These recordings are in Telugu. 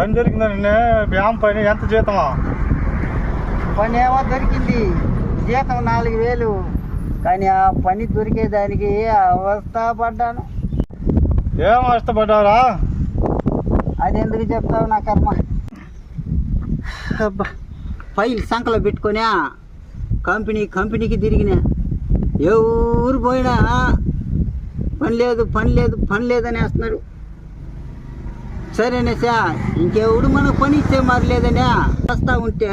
పని దొరికిందండి. బ్యామ్ పని ఎంత జీతమా? పని ఏమో దొరికింది, జీతం 4000. కానీ ఆ పని దొరికేదానికి అవస్థ పడ్డాను. ఏం అవస్థపడ్డావురా? అది ఎందుకు చెప్తావు, నా కర్మ. అబ్బా, ఫైల్ సంకలో పెట్టుకొని కంపెనీకి తిరిగినా. ఎవరు పోయినా పని లేదని వేస్తున్నారు. సరేనేసా, ఇంకెవడు మనకు పని ఇచ్చే మరి లేదనే వస్తూ ఉంటే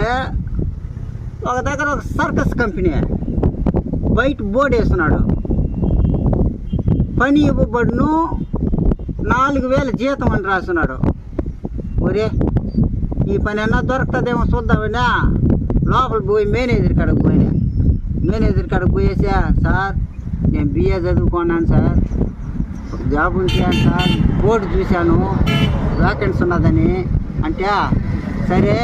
ఒక దగ్గర ఒక సర్కస్ కంపెనీ బయట బోర్డు వేస్తున్నాడు. పని ఇవ్వబడును, 4000 జీతం అని రాస్తున్నాడు. ఒరే, ఈ పని అన్నా దొరుకుతుందేమో చూద్దామన్నా లోపల పోయి మేనేజర్ కాడకు పోయేసా, సార్ నేను బిఏ చదువుకున్నాను సార్, ఒక జాబ్ ఉంచాను సార్, బోర్డు చూశాను వ్యాకెన్సీ ఉన్నదని అంటే, సరే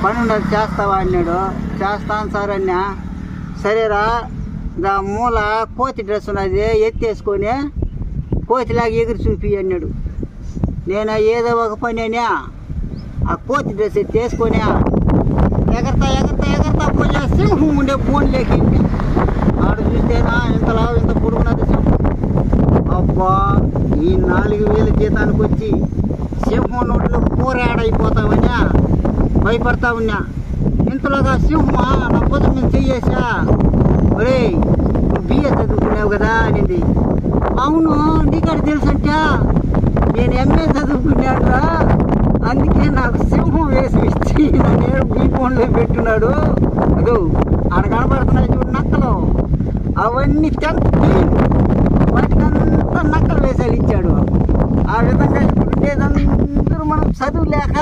పని ఉన్నది చేస్తావా అన్నాడు. చేస్తాను సార్ అన్నా. సరేరా, ఇంకా మూల కోతి డ్రెస్ ఉన్నది ఎత్తేసుకొని కోతిలాగా ఎగురు చూపి అన్నాడు. నేను ఏదో ఒక పని అనా ఆ కోతి డ్రెస్ ఎత్తేసుకొని ఎగరతా పోయి సింహం ఉండే ఫోన్లోకి ఆడ చూస్తేనా ఇంత పొడుగున్నది సింహం. అబ్బా, ఈ 4000 జీతానికి వచ్చి సింహం నోట్లో కూరాడైపోతామన్నా భయపడతా ఉన్నా. ఇంతలోగా సింహమా నా పొద్దు మీద చెయ్యేసా. ఒరే, నువ్వు బిఏ చదువుకున్నావు కదా అనింది. అవును, నీకడ తెలుసంటా నేను ఎంఏ చదువుకున్నాడురా, అందుకే నాకు సింహం వేసి ఇచ్చి నేను బీ ఫోన్లో పెట్టున్నాడు. అదో ఆడ కనబడుతున్నాయి చూడు నక్కలు, అవన్నీ తెంపి వాటికంతా నక్కలు వేసాలు ఇచ్చాడు. ఆ విధంగా ఇప్పుడుండేదందరూ మనం చదువు లేక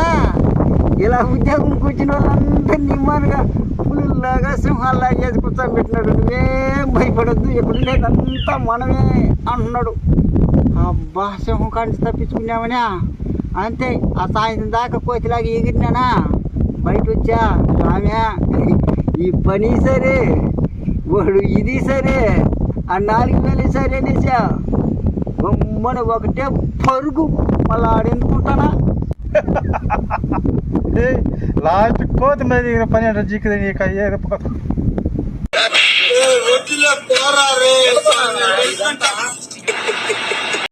ఇలా ఉద్యోగంకి వచ్చిన వాళ్ళందరినీ నిమ్మగా పులుల్లాగా సింహాల్లాగా వేసి కూర్చోబెట్టినాడు. నువ్వేం భయపడద్దు, ఇప్పుడుండేదంతా మనమే అంటున్నాడు. అబ్బా, సింహం కాడిచి తప్పించుకున్నామనా అంతే. ఆ సాయంత్రం దాకా కోతిలాగా ఎగిరినానా, బయట వచ్చా. ఆమె ఈ పని సరే, వాడు ఇది సరే, ఆ 4000 సరే అనేసా. మన ఒకటే పరుగు, మళ్ళీ ఆడెందుకుంటానా. లాస్ట్ కోతి మీద పని అంటే జీకి